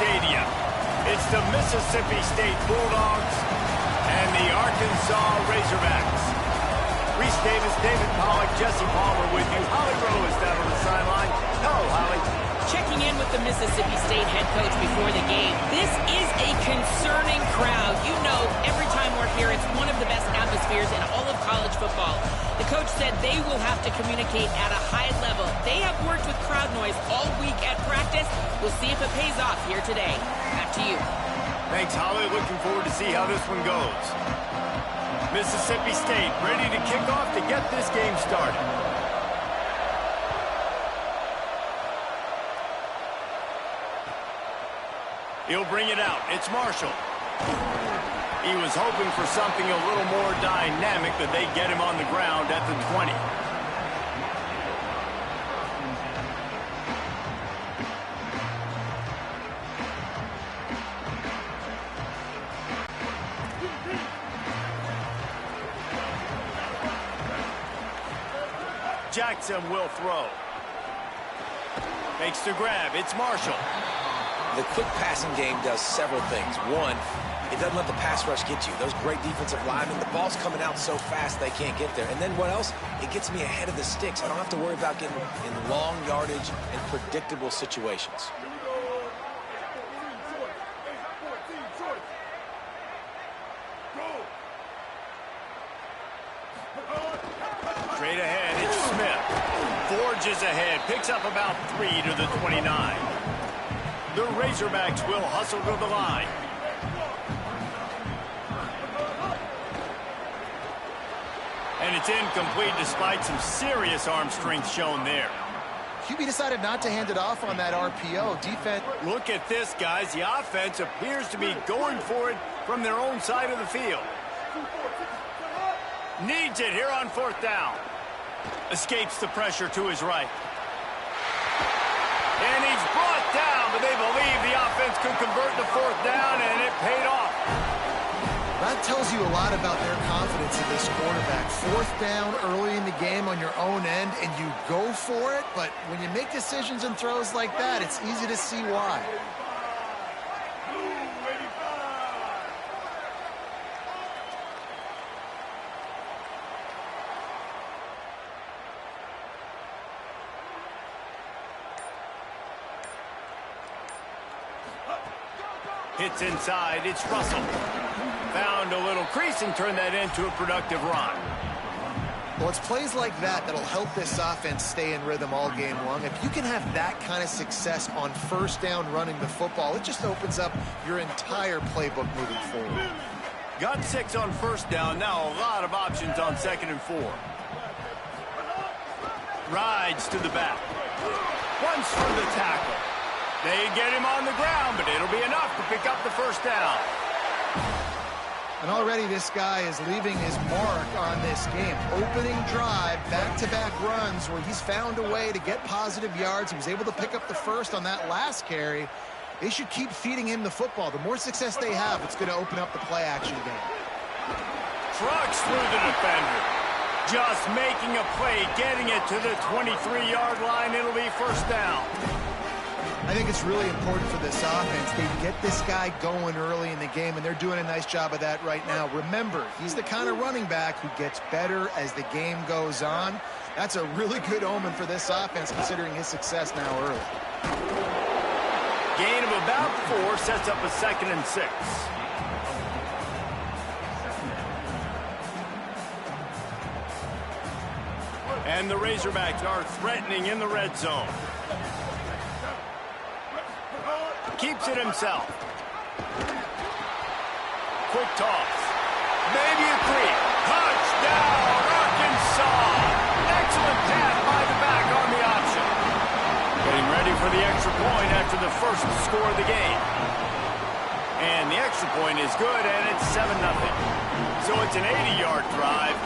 Stadium. It's the Mississippi State Bulldogs and the Arkansas Razorbacks. Reese Davis, David Pollack, Jesse Palmer with you. Holly Rowe is down on the sideline. Hello, Holly. Checking in with the Mississippi State head coach before the game. This is a concerning crowd. You know, every time we're here, it's one of the best atmospheres in all of college football. The coach said they will have to communicate at a high level. They have worked with crowd noise all week at practice. We'll see if it pays off here today. Back to you. Thanks, Holly. Looking forward to see how this one goes. Mississippi State ready to kick off to get this game started. He'll bring it out. It's Marshall. He was hoping for something a little more dynamic, but they get him on the ground at the 20. Jackson will throw. Makes the grab. It's Marshall. The quick passing game does several things. One, it doesn't let the pass rush get you. Those great defensive linemen, the ball's coming out so fast they can't get there. And then what else? It gets me ahead of the sticks. I don't have to worry about getting in long yardage and predictable situations. Straight ahead, it's Smith. Forges ahead, picks up about 3 to the 29. The Razorbacks will hustle to the line. And it's incomplete despite some serious arm strength shown there. QB decided not to hand it off on that RPO. Defense. Look at this, guys. The offense appears to be going for it from their own side of the field. Needs it here on 4th down. Escapes the pressure to his right. And he's brought down, but they believe the offense could convert to 4th down, and it paid off. That tells you a lot about their confidence in this quarterback. 4th down early in the game on your own end, and you go for it, but when you make decisions and throws like that, it's easy to see why. Hits inside, it's Russell. Found a little crease and turned that into a productive run. Well, it's plays like that that'll help this offense stay in rhythm all game long. If you can have that kind of success on 1st down running the football, it just opens up your entire playbook moving forward. Got 6 on 1st down, now a lot of options on 2nd and 4. Rides to the back. Runs through the tackle. They get him on the ground, but it'll be enough to pick up the 1st down. And already this guy is leaving his mark on this game. Opening drive, back-to-back runs where he's found a way to get positive yards. He was able to pick up the 1st on that last carry. They should keep feeding him the football. The more success they have, it's going to open up the play-action game. Trucks through the defender. Just making a play, getting it to the 23-yard line. It'll be 1st down. I think it's really important for this offense. They get this guy going early in the game, and they're doing a nice job of that right now. Remember, he's the kind of running back who gets better as the game goes on. That's a really good omen for this offense, considering his success now early. Gain of about 4 sets up a 2nd and 6. And the Razorbacks are threatening in the red zone. Keeps it himself. Quick toss. Maybe a 3. Touchdown, Arkansas. Excellent pass by the back on the option. Getting ready for the extra point after the first score of the game. And the extra point is good, and it's 7-0. So it's an 80-yard drive,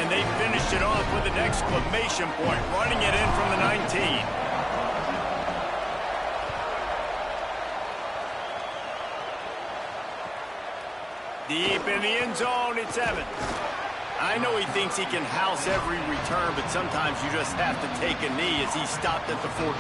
and they finished it off with an exclamation point, running it in from the 19. Deep in the end zone, it's Evans. I know he thinks he can house every return, but sometimes you just have to take a knee as he stopped at the 14.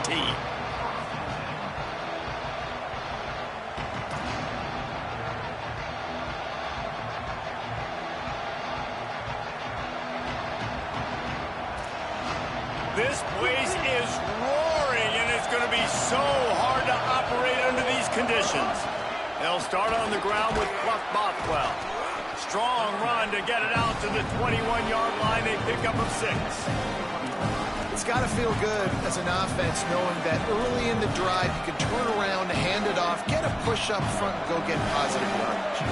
This place is roaring, and it's going to be so hard to operate under these conditions. They'll start on the ground with Buck Bothwell. Strong run to get it out to the 21-yard line. They pick up a 6. It's got to feel good as an offense knowing that early in the drive you can turn around, hand it off, get a push up front, and go get positive yardage.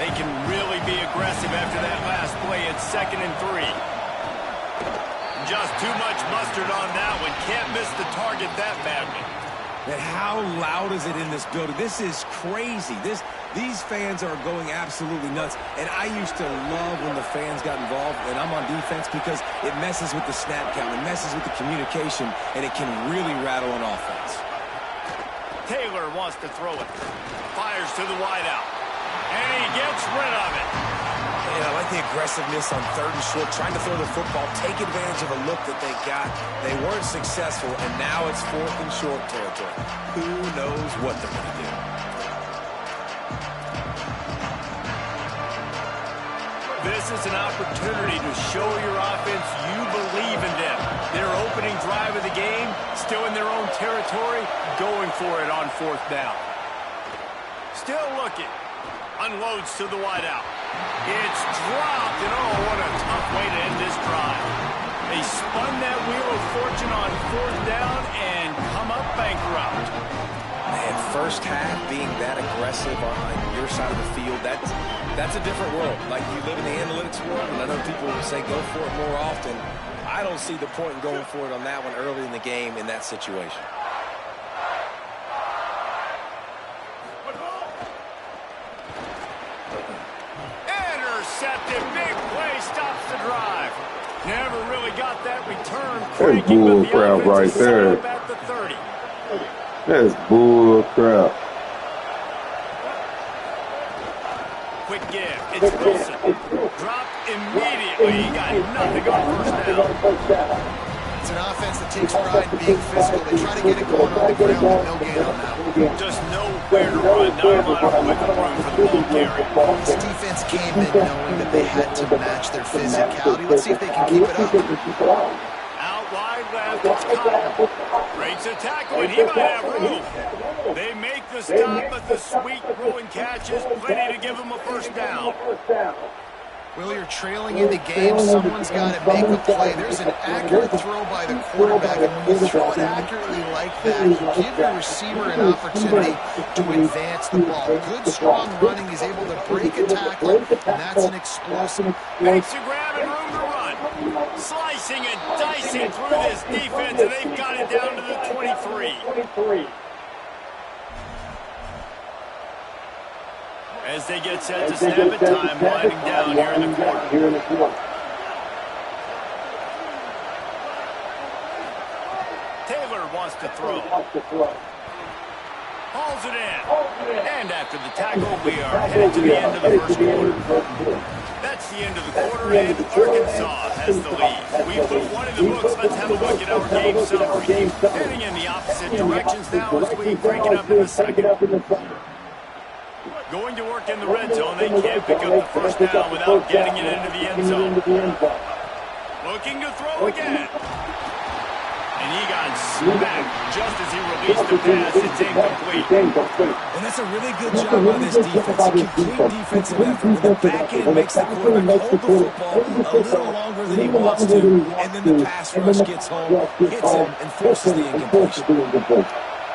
They can really be aggressive after that last play at 2nd and 3. Just too much mustard on that one. Can't miss the target that badly. And how loud is it in this building? This is crazy. These fans are going absolutely nuts. And I used to love when the fans got involved, and I'm on defense, because it messes with the snap count, it messes with the communication, and it can really rattle an offense. Taylor wants to throw it. Fires to the wideout. And he gets rid of it. And I like the aggressiveness on 3rd and short, trying to throw the football, take advantage of a look that they got. They weren't successful, and now it's 4th and short territory. Who knows what they're going to do? This is an opportunity to show your offense you believe in them. Their opening drive of the game, still in their own territory, going for it on 4th down. Still looking. Unloads to the wideout. It's dropped, and oh, what a tough way to end this drive. They spun that wheel of fortune on 4th down and come up bankrupt. Man, first half being that aggressive on your side of the field, that's a different world. Like, you live in the analytics world, and I know people will say go for it more often. I don't see the point in going for it on that one early in the game in that situation. Intercepted. Big play stops the drive. Never really got that return. That's bull crap right there. At the 30. That's bull crap. Quick give. It's Wilson. Dropped immediately. He got nothing on 1st down. It's an offense that takes pride in being physical. They try to get it going on the ground, but no gain on that one. Just nowhere to run. Not a lot of wiggle room for the ball carry. This defense came in knowing that they had to match their physicality. Let's see if they can keep it up. Out wide left, it's Cotton. Breaks a tackle, and he might have room. They make the stop, but the sweet throwing catch is plenty to give them a 1st down. Will, you're trailing in the game. Someone's got to make a play. There's an accurate throw by the quarterback, and when you throw it accurately like that, you give your receiver an opportunity to advance the ball. Good, strong running. He's able to break a tackle, and that's an explosive. Makes a grab and room to run. Slicing and dicing through this defense, and they've got it down to the 23. As they get set to snap it, time winding down here in the quarter. Taylor wants to throw. Hauls it in. And after the tackle, we are headed to the end of the 1st quarter. That's the end of the quarter, and Arkansas has the lead. We put one in the books. Let's have a look at our game summary. Heading in the opposite directions now as we break it up in the 2nd. Going to work in the red zone. They can't pick up the 1st down without getting it into the end zone. Looking to throw again. And he got smacked just as he released the pass. It's incomplete. And that's a really good job by this defense. A complete defensive effort. When the back end makes the quarterback hold the football a little longer than he wants to, and then the pass rush gets home, hits him, and forces the incompletion.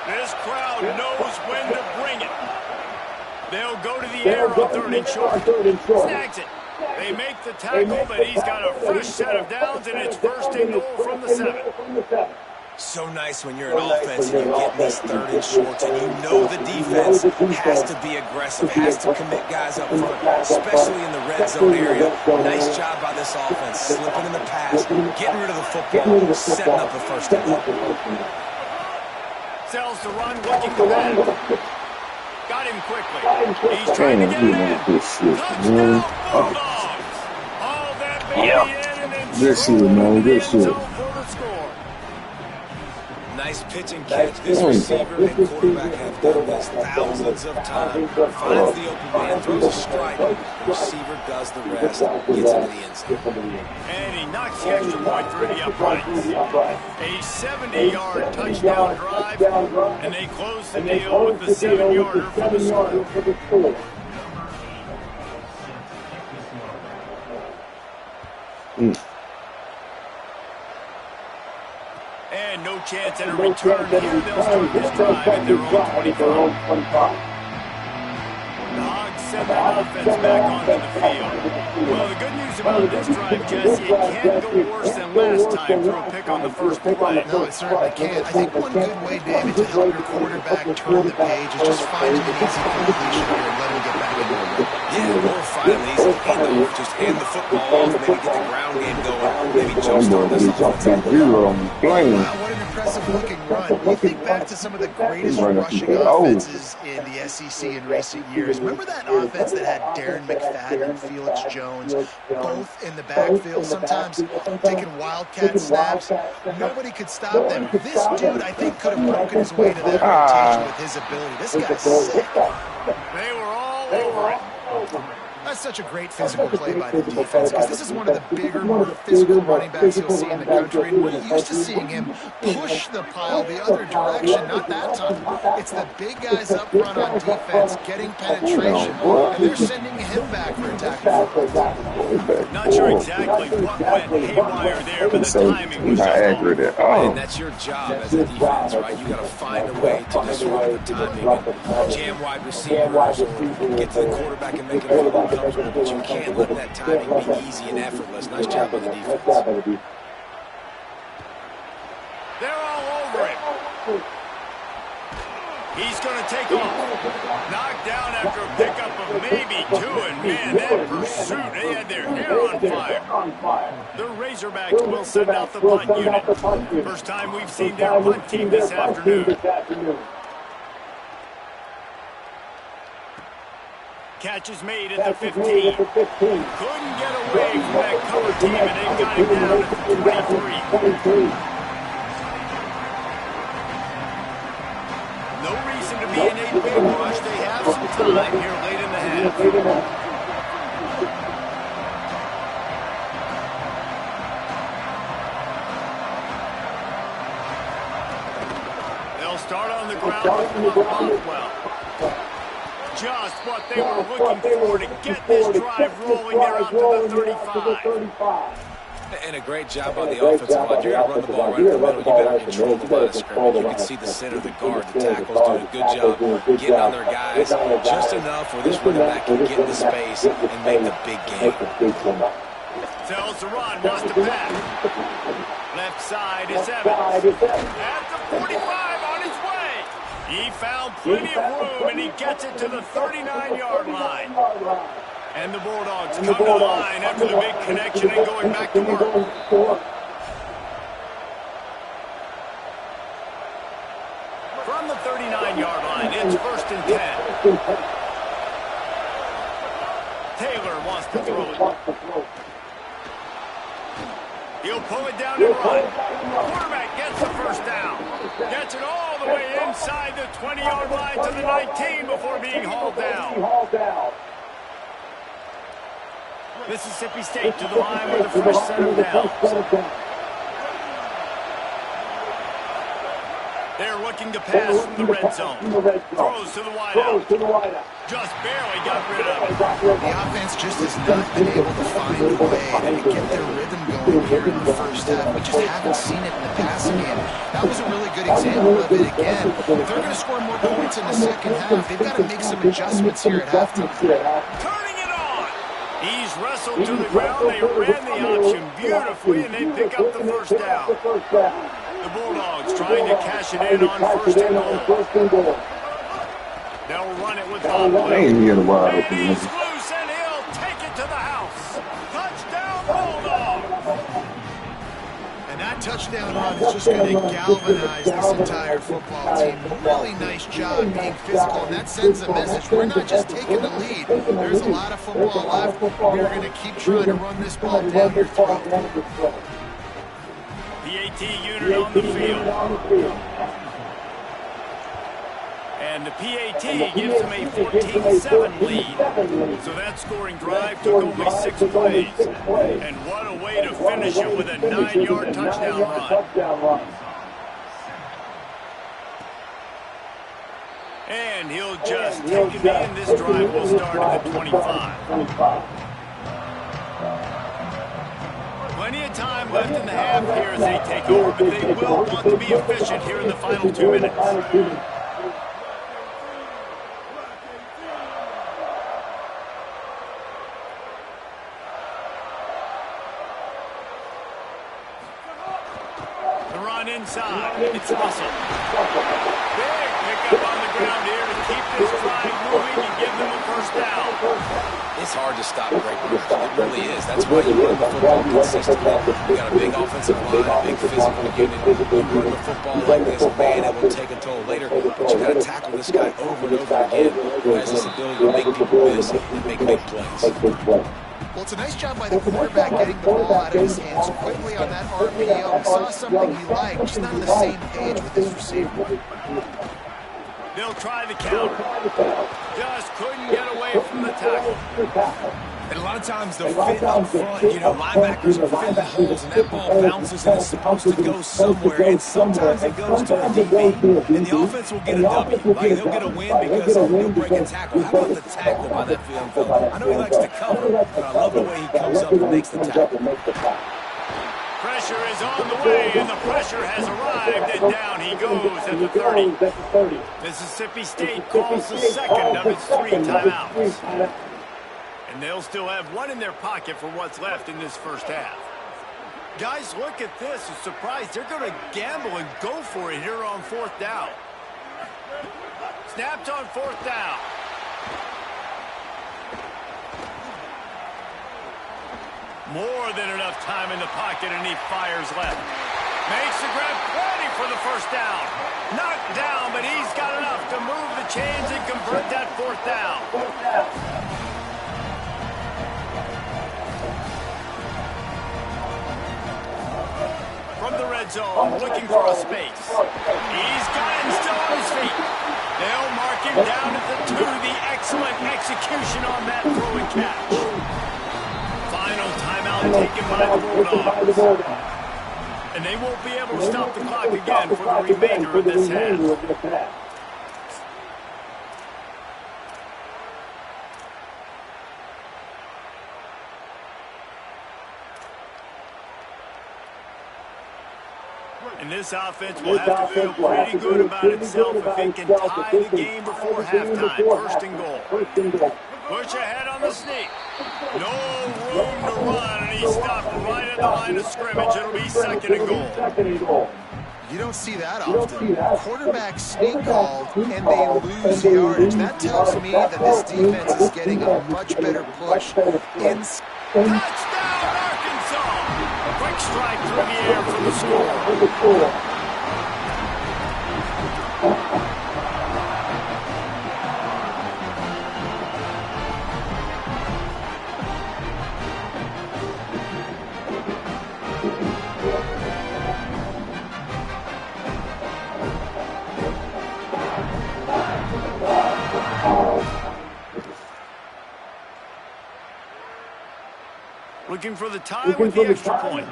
This crowd knows when to bring it. They'll go to the air on 3rd and short. Snags it. They make the tackle, but he's got a fresh set of downs, and it's 1st and goal from the 7. So nice when you're an offense and you get these 3rd and shorts, and you know the defense has to be aggressive, has to commit guys up front, especially in the red zone area. Nice job by this offense, slipping in the pass, getting rid of the football, setting up a 1st down. Sells the run, looking for that. Got him quickly. He's trying to get it in. Touchdown, Bulldogs. All that baby in and then Good shit, man. Good shit. Nice Nice pitch and catch. This receiver and quarterback have done this thousands of times. Finds the open man, throws a strike. The receiver does the rest, gets into the end zone. And he knocks the extra point through the uprights. A 70-yard touchdown drive, and they close the deal with the 7-yarder for the score. And no chance at a return here. They'll start this drive at their own 25. The Hogs send that offense back onto the field. Well, the good news about this drive, Jesse, it can't go worse than last time through a pick on the first play. No, it certainly can't. I think one good way, David, to help your quarterback turn the page is just find him an easy completion here and let him get back into the run. Yeah, or find an easy handoff. Just hand the football off, maybe get the ground game going, maybe jumpstart this offense. Wow, what an impressive-looking run. You think back to some of the greatest rushing offenses in the SEC in recent years. Remember that offense that had Darren McFadden and Felix Jones both in the backfield, sometimes taking wildcat snaps? Nobody could stop them. This dude, I think, could have broken his way to that rotation with his ability. This guy's sick. They were all over it. That's such a great physical play by the defense because this is one of the bigger, more physical running backs you'll see in the country. And we're used to seeing him push the pile the other direction, not that time. It's the big guys up front on defense getting penetration, and they're sending him back for a tackle. Not sure exactly what went haywire there, but the timing was just accurate. And that's your job as a defense, right? You got to find a way to disrupt the timing and jam wide receivers or get to the quarterback and make it feel uncomfortable. But you can't let that timing be easy and effortless. Nice job by the defense. They're all over him. He's going to take off. Knocked down after a pickup of maybe two, and man, that pursuit, they had their hair on fire. The Razorbacks will send out the punt unit. First time we've seen their punt team this afternoon. Catch is made at the 15. Couldn't get away from that cover team, and they've got him down at the 23. No reason to be in a big rush. They have some time here late in the half. They'll start on the ground with Bothwell. Just what they were looking for to get this drive rolling there onto the 35. And a great job by the offensive line. You're going to run the ball right in the middle. You better control the line of scrimmage. You can see the center, the guard, the tackles doing a good job getting on their guys just enough where this running back can get in the space and make the big game. Tells the run, wants to pass. Left side is Evans. At the 45 on his way. He found plenty of room, and he gets it to the 39-yard line. And the Bulldogs come to the line after the big connection and going back to work. From the 39-yard line, it's 1st and 10. Taylor wants to throw it. He'll pull it down and run. Quarterback gets the first down. Gets it all the way inside the 20-yard line to the 19 before being hauled down. Mississippi State to the line with the first set of downs. They're looking to pass from the red zone. Throws to the wideout. Just barely got rid of it. The offense just has not been able to find a way to get their rhythm going here in the first half. We just haven't seen it in the passing game. That was a really good example of it again. If they're going to score more points in the second half, they've got to make some adjustments here at halftime. Turning it on. He's wrestled to the ground. They ran the option beautifully, and they pick up the first down. The Bulldogs trying to cash it in on 1st and goal. They'll run it with Bothwell. And he's loose, and he'll take it to the house. Touchdown, Bulldogs. And that touchdown run is just going to galvanize this entire football team. Really nice job being physical, and that sends a message. We're not just taking the lead. There's a lot of football left. We're going to keep trying to run this ball down your throat. PAT unit on the field. And the PAT gives them a 14-7 lead. So that scoring drive took only 6 plays. And what a way to finish it with a 9-yard touchdown run. And he'll just take it in. This drive will start at the 25. Plenty of time left in the half here as they take over, but they will want to be efficient here in the final 2 minutes. The run inside. It's Russell. Big pickup on the ground here to keep this drive moving and give them a first down. It's hard to stop great runners. It really is. That's why you run the football consistently. You got a big offensive line, a big physical unit. You run the football like this, man, it will take a toll later. But you got to tackle this guy over and over again, who has this ability to make people miss and make big plays. Well, it's a nice job by the quarterback getting the ball out of his hands quickly on that RPO. He saw something he liked, just not on the same page with his receiver. They'll try the counter. Just couldn't get away from the tackle. And a lot of times they'll fit up front. You know, linebackers are filling holes, and that ball bounces and it's supposed to go somewhere. And sometimes it goes to a DB, and the offense will get a W. Like, they'll get a win because they'll break a tackle. How about the tackle by that field fella? I know he likes to cover, but I love the way he comes up and makes the tackle. Pressure is on the way, and the pressure has arrived, and down he goes at the 30. Mississippi State calls the second of its 3 timeouts. And they'll still have one in their pocket for what's left in this first half. Guys, look at this. I'm surprised they're going to gamble and go for it here on 4th down. Snapped on 4th down. More than enough time in the pocket, and he fires left. Makes the grab, plenty for the first down. Knocked down, but he's got enough to move the chains and convert that 4th down. From the red zone, looking for a space. He's got him still on his feet. They'll mark him down at the 2. The excellent execution on that throw and catch. Final timeout taken by the Bulldogs. And they won't be able to stop the clock again for the remainder of this half. And this offense will have to feel pretty good about itself if it can tie the game before halftime. 1st and goal. Push ahead on the sneak. No room to run, and he stopped right at the line of scrimmage. It'll be 2nd and goal. You don't see that often. Quarterback sneak called, and they lose yardage. That tells me that this defense is getting a much better push. Touchdown, Arkansas! Quick strike through the air for the score. Looking for the tie with the extra point.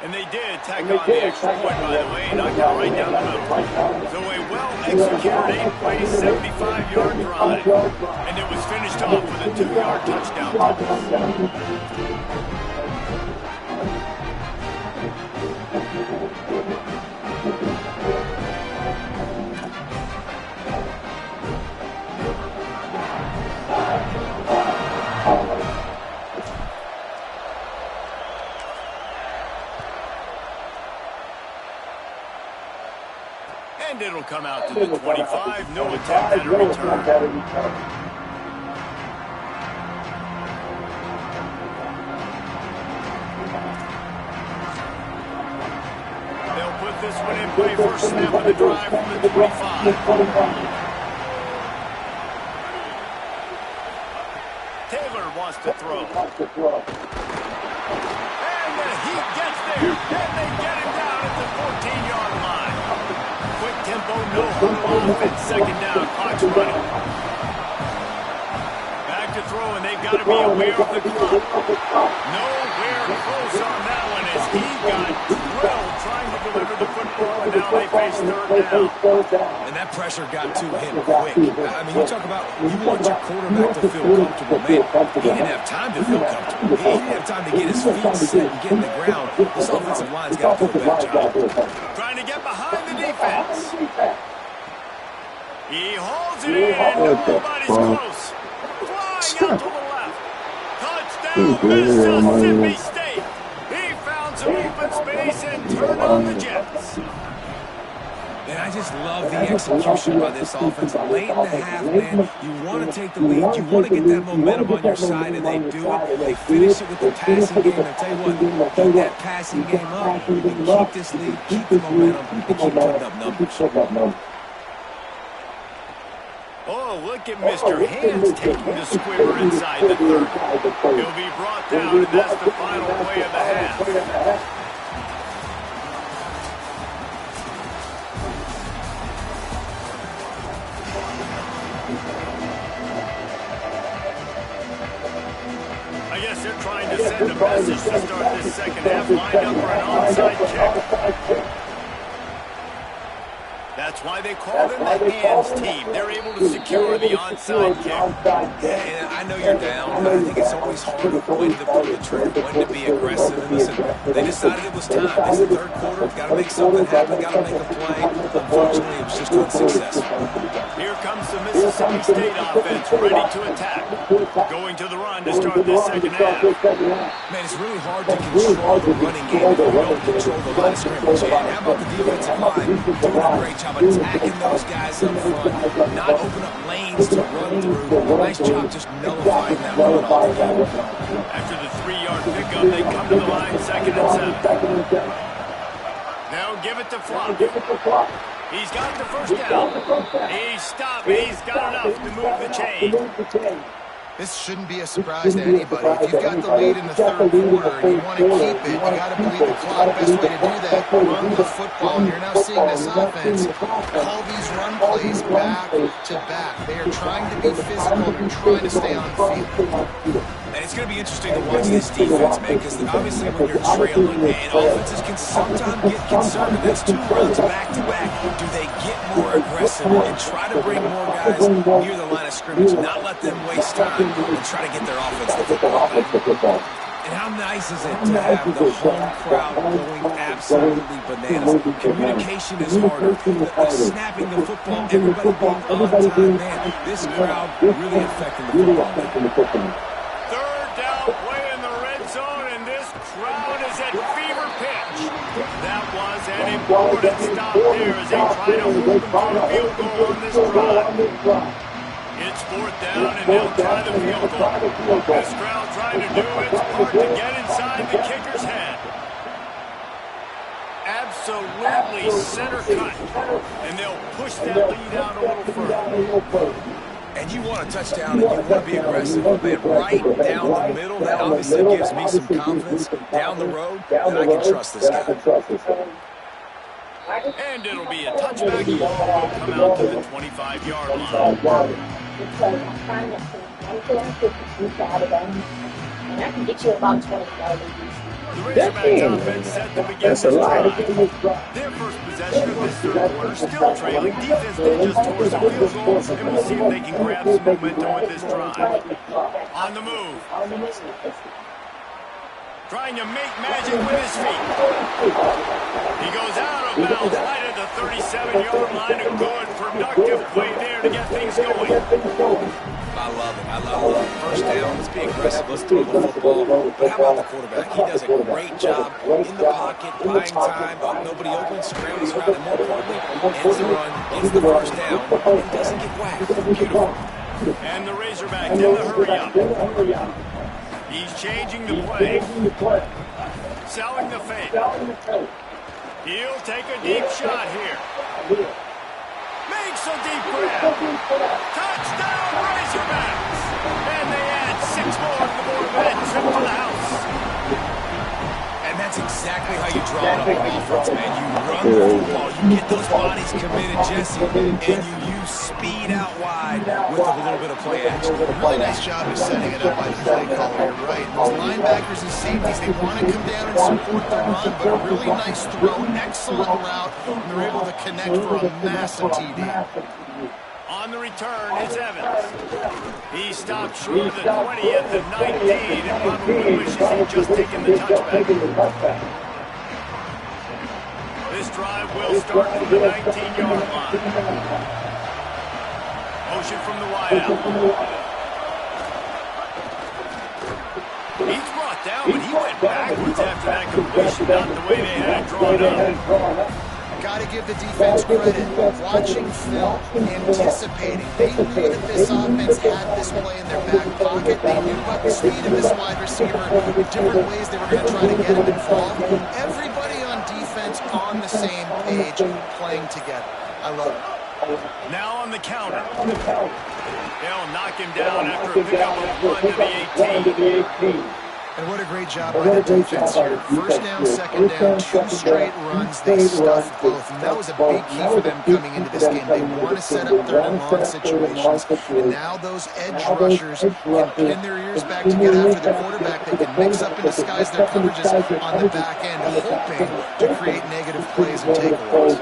And they did tack on the extra point, by the way, knocked it right down the middle. So a well-executed 8-play, 75-yard drive. And it was finished off with a 2-yard touchdown. And it'll come out to the 25. No attempt at a return. They'll put this one in play. First snap of the drive from the 25. Taylor wants to throw. And he gets there. And they get him down at the 14-yard line. Quick tempo, no huddle offense. Second down, clock's running. Back to throw, and they've got to be aware of the clock. Nowhere close on that one as he got drilled trying to deliver the football, and now they face third down. And that pressure got to him quick. I mean, you talk about you want your quarterback to feel comfortable. Man, he didn't have time to feel comfortable. He didn't have time to get his feet set and get in the ground. This offensive line's got to do a better job. Trying to get behind the defense. He holds it in. Nobody's close. Flying out to the left. Touchdown, Mississippi State. He found some open space and turned on the Jets. And I just love the execution by this offense. Late in the half, man, you want to take the lead. You want to get that momentum on your side, and they do it. They finish it with the passing game. And I tell you what, keep that passing game up. You can keep this lead, keep the momentum, and keep putting up numbers. Oh, look at Mr. Hands taking the squibber inside the third. He'll be brought down, and that's the final play of the half. I guess they're trying to send a message to start this second half. Lined up for an onside kick. That's why they call them the hands team. They're able to secure the onside kick. And I know you're down, but I think it's always hard when to pull the trigger, when to be aggressive. And listen, they decided it was time. It's the third quarter. Got to make something happen. Got to make a play. Unfortunately, it was just unsuccessful. Here comes the Mississippi State offense, ready to attack. Going to the run to start this second half. Man, it's really hard to control the running game if you don't control the line of scrimmage. And how about the defensive line doing a great job attacking those guys up front, not open up lanes to run through. Nice job just nullifying that run altogether. After the 3-yard pickup, they come to the line, 2nd and 7. Now give it to Flock. He's got the first down. He's stopped. He's got enough to move the chain. This shouldn't be a surprise to anybody. If you've got the lead in the third quarter and you want to keep it, you got to believe the clock. Best way to do that, run the football. And you're now seeing this offense call these run plays back to back. They are trying to be physical. They're trying to stay on field. And it's going to be interesting to watch this defense, man, because obviously when you're trailing, and offenses can sometimes get concerned. That's 2 runs back-to-back. Do they get more aggressive and try to bring more guys near the line of scrimmage, not let them waste time, and try to get their offense the football back? And how nice is it to have the home crowd going absolutely bananas? Communication is harder. Snapping the football, everybody being on time, man. This crowd really affecting the football. Third down play in the red zone, and this crowd is at fever pitch. That was an important stop there as they try to hold them to a field goal on this drive. It's 4th down, and they'll try the field goal. This crowd trying to do its part to get inside the kicker's head. Absolutely center cut, and they'll push that lead out a little further. And you want a touchdown and you want to be aggressive, but right down the middle, that obviously gives me some confidence down the road that I can trust this guy. And it'll be a touchback. We'll come out to the 25-yard line. And I can get you about 20 yards. The Razorbacks offense set to begin this drive. Their first possession of this third quarter, still trailing. Defense did just score some field goals, and we'll see if they can grab some momentum with this drive. On the move. Trying to make magic with his feet. He goes out of bounds right at the 37-yard line. A good, productive play there to get things going. I love it. I love it. First down. Let's be aggressive. Let's throw the football. But how about the quarterback? He does a great job in the pocket, buying time, nobody open, scrambles around, and more importantly, ends the run, gets the first down, and doesn't get whacked. Beautiful. And the Razorbacks in the hurry up. He's changing the play. Selling the fake. He'll take a deep shot here. Makes a deep grab. Touchdown, Razorbacks! And they add 6 more to the board with that trip to the house. And that's exactly how you throwing up on offense, man. You run the football, you get those bodies committed, Jesse, and you use speed out wide with a little bit of play action. Really nice job of setting it up by the play caller. You're right. And those linebackers and safeties, they want to come down and support the run, but a really nice throw, excellent route, and they're able to connect for a massive TD. On the return is Evans. He stopped short of the 20 at the 19 and probably wishes he'd just taken the touchback. This drive will start from the 19-yard line. Motion from the wideout. He's brought down, but he went backwards after that completion, not the way they had it drawn up. Got to give the defense credit. Watching film, anticipating. They knew that this offense had this play in their back pocket. They knew about the speed of this wide receiver, the different ways they were going to try to get him involved. Everybody on defense on the same page, playing together. I love it. Now on the counter. They'll knock him down after a pickup of 1 to the 18. And what a great job by the defense here. First down, second down, 2 straight runs. They stuffed both. And that was a big key for them coming into this game. They want to set up third and long situations. And now those edge rushers can pin their ears back to get after the quarterback. They can mix up and disguise their coverages on the back end, hoping to create negative plays and takeaways.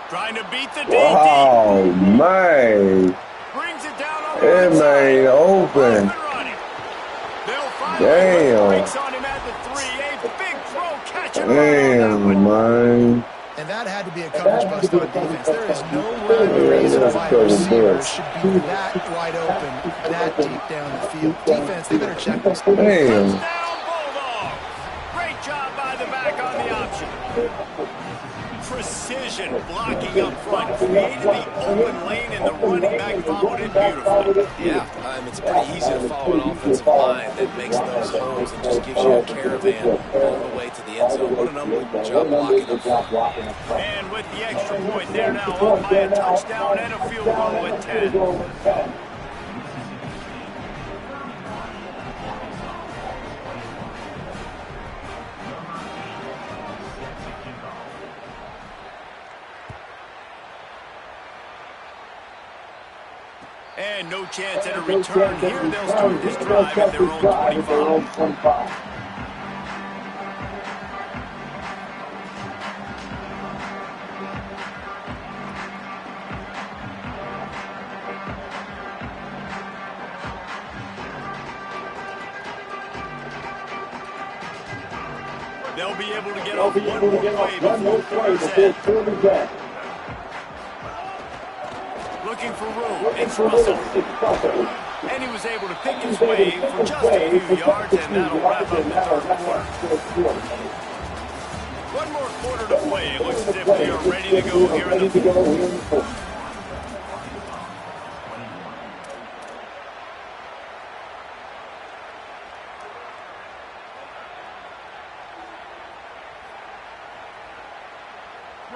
Trying to beat the DT. Oh, man. Brings it down on the It right ain't open. Damn. Breaks on him at the 3. A big throw, catch it right on that one. Man. And that had to be a coverage bust on defense. There is no rhyme or reason why receivers should be that wide open, that deep down the field. Defense, they better check this. Damn. Touchdown, Bulldogs. Great job by the back on the option. Precision blocking up front, created the open lane, and the running back followed it beautifully. Yeah, it's pretty easy to follow an offensive line that makes those holes and just gives you a caravan all the way to the end zone. What an unbelievable job blocking up front. And with the extra point, they're now up by a touchdown and a field goal at 10. And no chance at a return here. They'll start this drive at their own 25. They'll be able to get off one more play before quarter's end. Looking for room. It's Russell. And he was able to pick his way for just a few yards, and that'll wrap up the third quarter. One more quarter to play. It looks as if they are ready to go here in the fourth.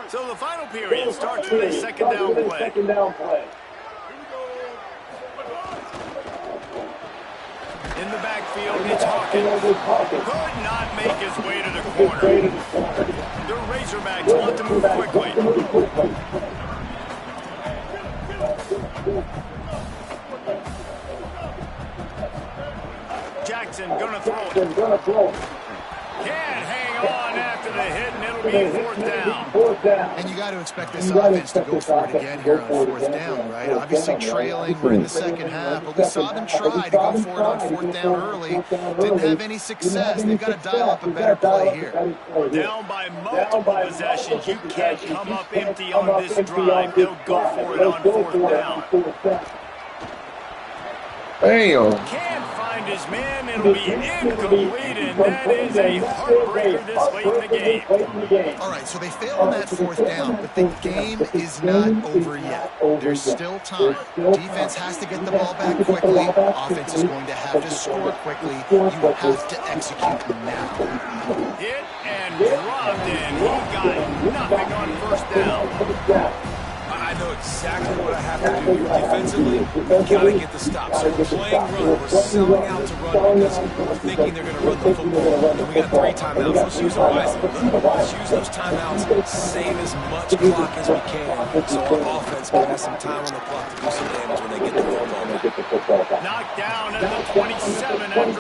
So the final period starts with a second down play. In the backfield, it's Hawkins. Could not make his way to the corner. The Razorbacks want to move quickly. Jackson gonna throw it. Can't hang on after the hit, and it'll be fourth down. And you got to expect this offense to go for it again here on fourth down, right? Obviously trailing, we're in the second half, but we saw them try to go for it on fourth down early. Didn't have any success. They've got to dial up a better play here. Down by multiple possessions. You can't come up empty on this drive. They'll go for it on fourth down. Damn. Can't find his man. It'll be incomplete, and that is a heartbreaker this late in the game. All right, so they fail on that fourth down, but the game is not over yet. There's still time. Defense has to get the ball back quickly. Offense is going to have to score quickly. You have to execute now. Hit and dropped, and he got nothing on first down. I know it Exactly what I have to do here. Defensively, we've got to get the stop. So we're playing run. We're selling out to run because we're thinking they're going to run the football. And we got 3 timeouts. Let's use them wisely. Let's use those timeouts, save as much clock as we can so our offense can have some time on the clock to do some damage when they get the football back. Knocked down at the 27 after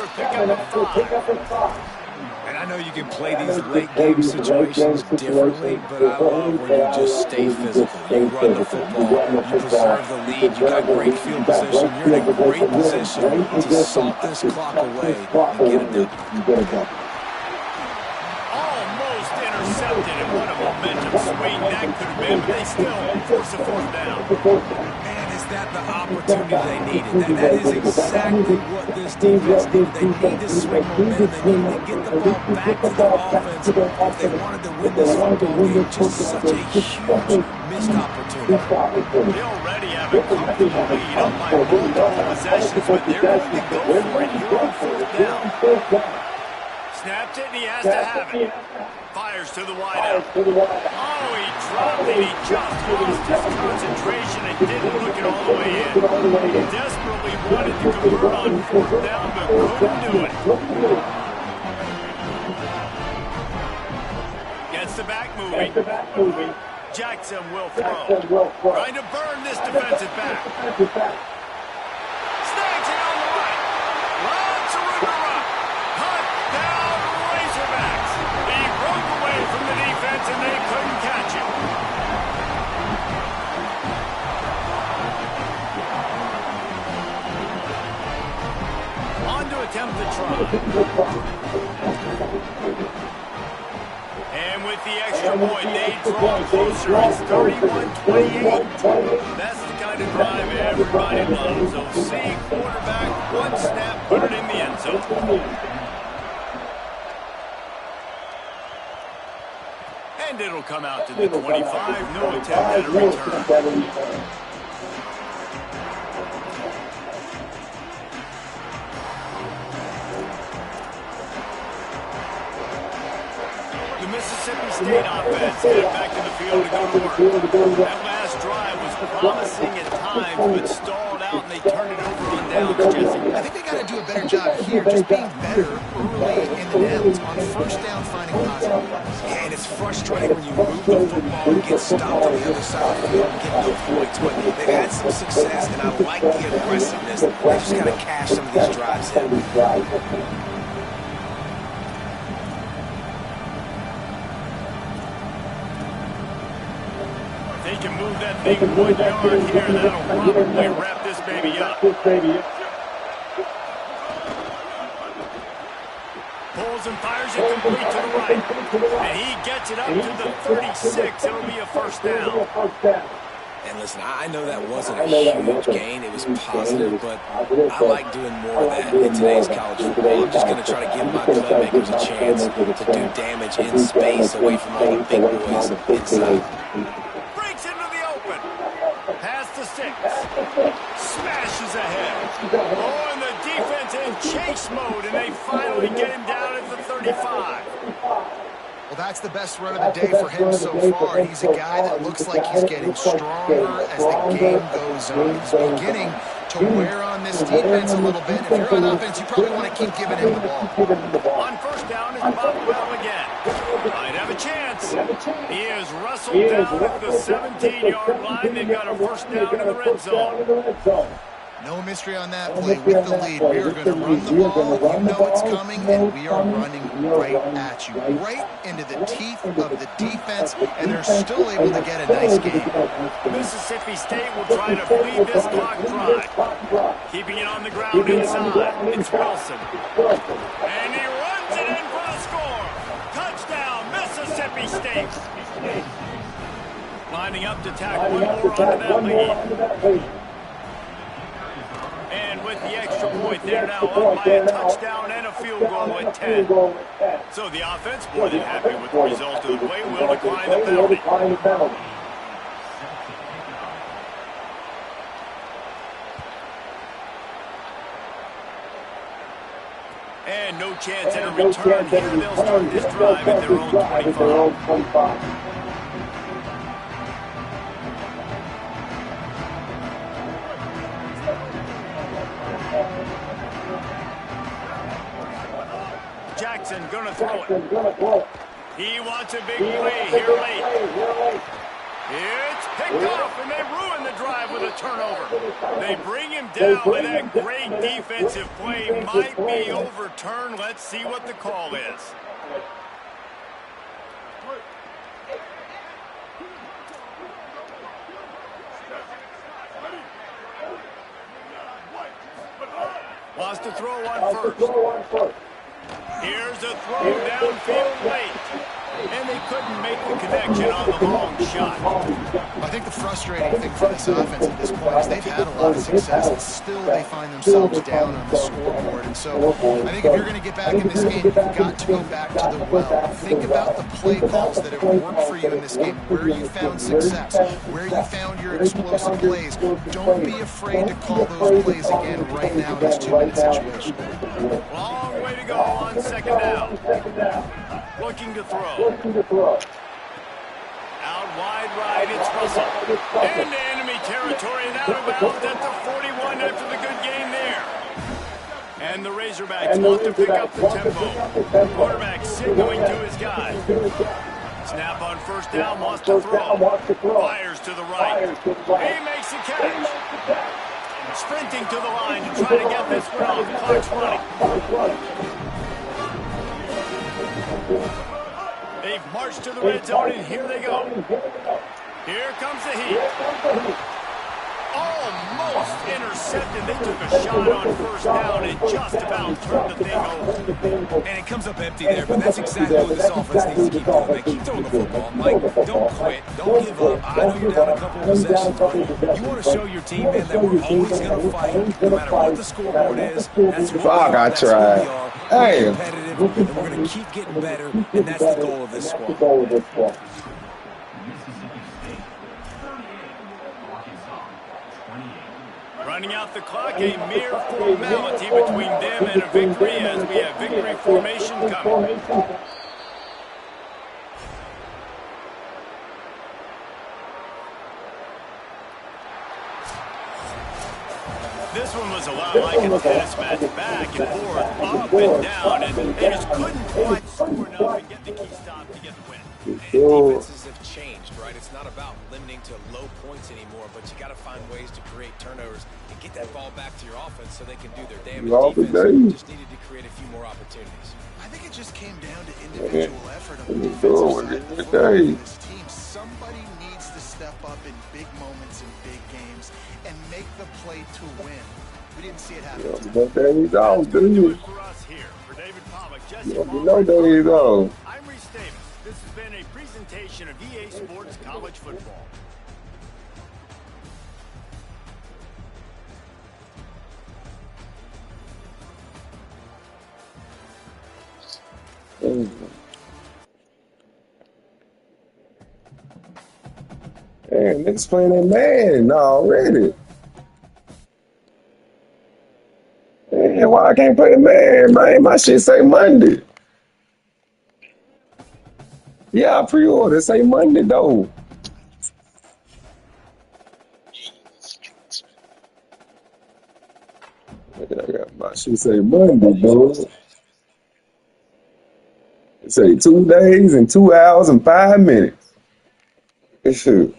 a pickup of 5. And I know you can play these late-game situations differently, but I love when you just stay physical. You run the football, you preserve the lead, you got great field position, you're in a great position to salt this clock away and get it done. Almost intercepted, and what a momentum swing that could have been, but they still force a 4th down. Man, is that the opportunity they needed? That is exactly what this defense needed. They need to swing momentum. They need to get the ball back to their offense if they wanted to win this football game. Just such a huge missed opportunity. They already have a comfortable lead up by multiple possessions, but they're going to go for it here on 4th down. Snapped it, and he has to have it. Fires to the wideout. Oh, he dropped it. He just lost his concentration and didn't look it all the way in. He desperately wanted to convert on 4th down, but couldn't do it. Gets the back moving. Jackson will throw. Trying to burn this defensive back. Snags it on the right. Lots of room to run. Touchdown, Razorbacks. He broke away from the defense, and they couldn't catch him. On to attempt the try. And with the extra point, they draw closer. It's 31-28. That's the kind of drive everybody loves. So see quarterback, 1 snap, put it in the end zone. And it'll come out to the 25. No attempt at a return. The Mississippi State offense headed back to the field to go to work. That last drive was promising at times, but stalled out, and they turned it over on downs, Jesse. I think they got to do a better job here, just being better early in the downs on 1st down, finding positive plays. Yeah, and it's frustrating when you move the football and get stopped on the other side of the field and get no points. But they've had some success, and I like the aggressiveness. They just got to cash some of these drives in. They can move that thing 1 yard here. That'll probably wrap this baby up. Pulls and fires it complete to the right. And he gets it up to the 36. It'll be a 1st down. And listen, I know that wasn't a huge gain. It was positive, but I like doing more of that in today's college football. I'm just going to try to give my playmakers a chance to do damage in space away from all the big boys inside. Breaks into the open. Past the 6. Smashes ahead. Oh, and the defense in chase mode, and they finally get him down at the 35. Well, that's the best run of the day for him so far. He's a guy that looks like he's getting stronger as the game goes on. He's beginning to wear on this defense a little bit. If you're on offense, you probably want to keep giving him the ball. On 1st down is Bobwell again. Might have a chance. He is wrestled down at the 17-yard line. They've got a 1st down in the red zone. No mystery on that play. With the lead, we are going to run the ball. You know it's coming, and we are running right at you. Right into the teeth of the defense, and they're still able to get a nice game. Mississippi State will try to bleed this clock dry. Keeping it on the ground inside. It's Wilson. And he runs it in for the score. Touchdown, Mississippi State. Lining up to tack one more onto that lead. And with the extra point, they're now up by a touchdown and a field goal at 10. So the offense, more than happy with the result of the play, will decline the penalty. And no chance at a return here. They'll start this drive at their own 25. sets and going to throw it. He wants a big play here late. It's picked off, and they ruin the drive with a turnover. They bring him down, but that great defensive play might be overturned. Let's see what the call is. Wants to throw one first. Here's a throw downfield late. And they couldn't make the connection on the long shot. I think the frustrating thing for this offense at this point is they've had a lot of success, and still they find themselves down on the scoreboard. And so I think if you're going to get back in this game, you've got to go back to the well. Think about the play calls that have worked for you in this game, where you found success, where you found your explosive plays. Don't be afraid to call those plays again right now in this 2-minute situation. Long way to go on second down. Looking to throw. Out wide right, it's Russell. Into enemy territory and out of bounds at the 41 after the good game there. And the Razorbacks want to pick up the tempo. Quarterback signaling to his guy. Snap on first down, wants to throw. Fires to the right. He makes the catch. Sprinting to the line to try to get this one off. Clock's running. They've marched to the red zone, and here they go. Here comes the heat. Almost intercepted. They took a shot on first down and just about turned the thing over. And it comes up empty there, but that's exactly what this offense needs to keep doing. They keep throwing the football. Mike, don't quit. Don't give up. I know you're down a couple of possessions, but you want to show your team, man, that we're always going to fight no matter what the scoreboard is. That's who we are. That's who we are. We're competitive, and we're going to keep getting better, and that's the goal of this squad. Running out the clock, a mere formality between them and a victory as we have victory formation coming. This one was a lot like a tennis match, back and forth, up and down, and they just couldn't quite score enough and get the key stop to get the win. And defenses have changed, right? It's not about limiting to low points anymore, but you got to find ways to create turnovers and get that ball back to your offense so they can do their damage. Defense just needed to create a few more opportunities. I think it just came down to individual effort on the defensive side of the football in this team. Somebody needs to step up in big moments in big games and make the play to win. We didn't see it happen. But there you go, dude. For us here, for David Pollack, Jesse You know there you go. I'm Reese Davis. This has been a presentation of EA Sports College Football. Man, niggas playing that man already. Man, why I can't play the man? My shit say Monday. Yeah, I pre-order. Say Monday, though. I got my shit say Monday, though. It say 2 days and 2 hours and 5 minutes. It's true.